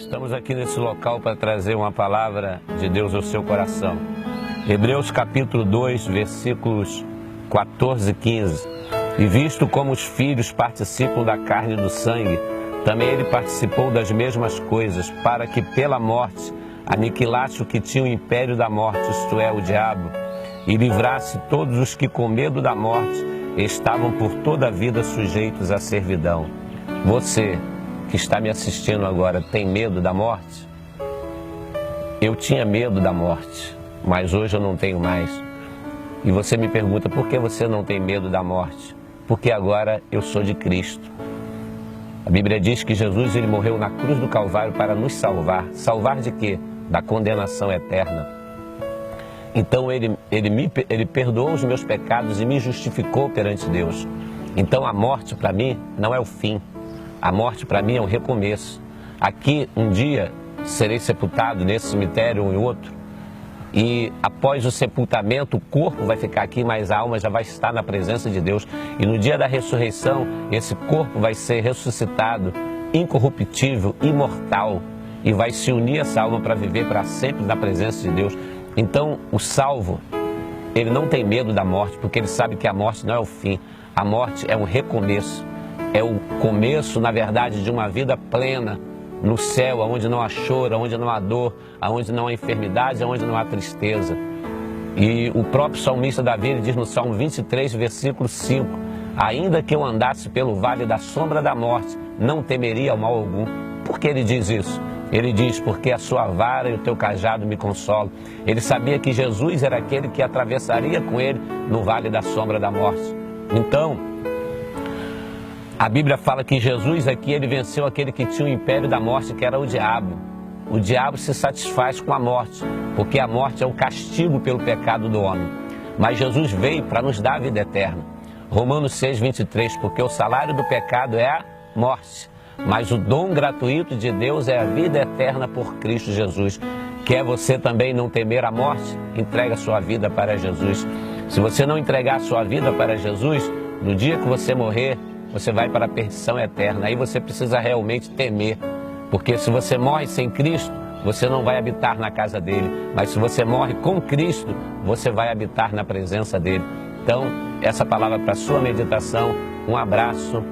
Estamos aqui nesse local para trazer uma palavra de Deus ao seu coração. Hebreus capítulo 2, versículos 14 e 15. E visto como os filhos participam da carne e do sangue, também ele participou das mesmas coisas, para que pela morte aniquilasse o que tinha o império da morte, isto é, o diabo, e livrasse todos os que com medo da morte estavam por toda a vida sujeitos à servidão. Você que está me assistindo agora tem medo da morte? Eu tinha medo da morte, mas hoje eu não tenho mais. E você me pergunta, por que você não tem medo da morte? Porque agora eu sou de Cristo. A Bíblia diz que Jesus ele morreu na cruz do Calvário para nos salvar. Salvar de quê? Da condenação eterna. Então ele perdoou os meus pecados e me justificou perante Deus. Então a morte para mim não é o fim. A morte para mim é um recomeço. Aqui um dia serei sepultado nesse cemitério ou em outro. E após o sepultamento, o corpo vai ficar aqui, mas a alma já vai estar na presença de Deus. E no dia da ressurreição, esse corpo vai ser ressuscitado, incorruptível, imortal. E vai se unir essa alma para viver para sempre na presença de Deus. Então, o salvo, ele não tem medo da morte, porque ele sabe que a morte não é o fim. A morte é um recomeço. É o começo, na verdade, de uma vida plena no céu, onde não há choro, onde não há dor, onde não há enfermidade, onde não há tristeza. E o próprio salmista Davi ele diz no Salmo 23, versículo 5, ainda que eu andasse pelo vale da sombra da morte, não temeria mal algum. Por que ele diz isso? Ele diz, porque a sua vara e o teu cajado me consolam. Ele sabia que Jesus era aquele que atravessaria com ele no vale da sombra da morte. Então, a Bíblia fala que Jesus aqui, ele venceu aquele que tinha o império da morte, que era o diabo. O diabo se satisfaz com a morte, porque a morte é o castigo pelo pecado do homem. Mas Jesus veio para nos dar a vida eterna. Romanos 6, 23, porque o salário do pecado é a morte, mas o dom gratuito de Deus é a vida eterna por Cristo Jesus. Quer você também não temer a morte? Entregue a sua vida para Jesus. Se você não entregar a sua vida para Jesus, no dia que você morrer, você vai para a perdição eterna. Aí você precisa realmente temer. Porque se você morre sem Cristo, você não vai habitar na casa dele. Mas se você morre com Cristo, você vai habitar na presença dele. Então, essa palavra para a sua meditação. Um abraço.